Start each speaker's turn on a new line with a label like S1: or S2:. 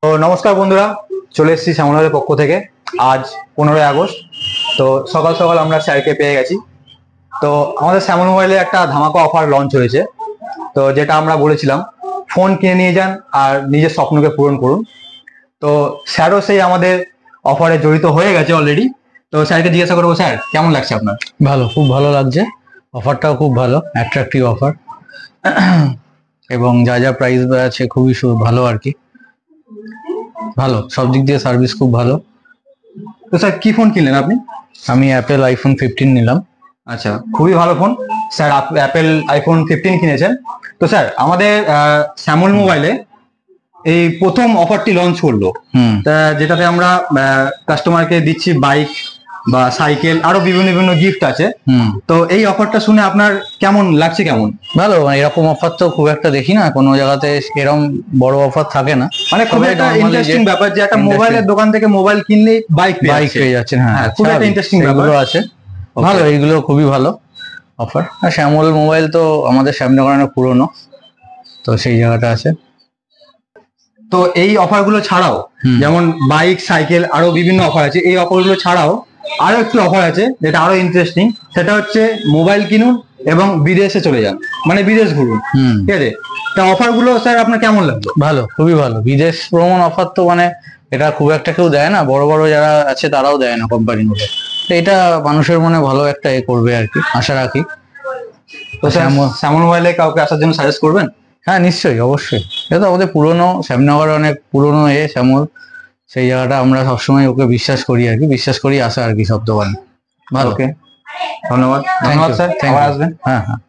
S1: তো নমস্কার বন্ধুরা, চলে এসেছি শ্যামলের পক্ষ থেকে। আজ 15ই আগস্ট। তো সকাল সকাল আমরা স্যারকে পেয়ে গেছি। তো আমাদের শ্যামল মোবাইলে একটা ধামাকা অফার লঞ্চ হয়েছে। তো যেটা আমরা বলেছিলাম, ফোন কিনে নিয়ে যান আর নিজের স্বপ্নকে পূরণ করুন। তো স্যারও সেই আমাদের অফারে জড়িত হয়ে গেছে অলরেডি। তো স্যারকে জিজ্ঞাসা করবো, স্যার কেমন লাগছে আপনার?
S2: ভালো, খুব ভালো লাগছে। অফারটাও খুব ভালো, অ্যাট্রাকটিভ অফার। এবং যা যা প্রাইস আছে খুবই ভালো আর কি। ভালো, সব দিক দিয়ে সার্ভিস খুব ভালো।
S1: তো স্যার কি ফোন কিনলেন আপনি?
S2: আমি অ্যাপেল আইফোন 15 নিলাম।
S1: আচ্ছা, খুবই ভালো ফোন। স্যার অ্যাপেল আইফোন 15 কিনেছেন। তো স্যার আমাদের শ্যামল মোবাইলে এই প্রথম অফারটি লঞ্চ করলো, তা যেটাতে আমরা কাস্টমারকে দিচ্ছি বাইক বা সাইকেল, আরো বিভিন্ন বিভিন্ন গিফট আছে। তো এই অফারটা শুনে আপনার কেমন লাগছে? কেমন
S2: ভালো, এরকম অফার তো খুব একটা দেখি না কোনো জায়গাতে, এরকম বড় অফার থাকে না।
S1: মানে খুব একটা ইন্টারেস্টিং ব্যাপার যে একটা মোবাইলের দোকান থেকে মোবাইল কিনলেই বাইক পেয়ে যাচ্ছেন। হ্যাঁ, খুব একটা ইন্টারেস্টিং ব্যাপার
S2: আছে। ভালো, এইগুলো খুবই ভালো অফার। আর শ্যামল মোবাইল তো আমাদের শ্যামনগরের পুরনো, তো সেই জায়গাটা আছে।
S1: তো এই অফারগুলো ছাড়াও যেমন বাইক সাইকেল আরো বিভিন্ন অফার আছে। এই অফারগুলো ছাড়াও আরো একটি অফার আছে যেটা আরো ইন্টারেস্টিং, সেটা হচ্ছে মোবাইল কিনুন এবং বিদেশে চলে যান, মানে বিদেশ ঘুরুন। ঠিক আছে, তা অফার গুলো স্যার আপনার কেমন লাগলো?
S2: ভালো, খুবই ভালো। বিদেশ ভ্রমণ অফার তো মানে এটা খুব একটা কেউ দেয় না, বড় বড় যারা আছে তারাও দেয় না কোম্পানিগুলো। তো এটা মানুষের মনে ভালো একটা করবে আর কি, আশা রাখি।
S1: তো শ্যামল মোবাইলে কাউকে আসার জন্য সাজেস্ট করবেন?
S2: হ্যাঁ, নিশ্চয়ই, অবশ্যই। এটা তো আমাদের পুরনো শ্যামনগরে অনেক পুরনো শ্যামল, সেই জায়গাটা আমরা সবসময় ওকে বিশ্বাস করি আর কি, বিশ্বাস করি আসা আর কি সব দোকানে। ভালো,
S1: ধন্যবাদ। ধন্যবাদ স্যার, আবার আসবেন।
S2: হ্যাঁ হ্যাঁ।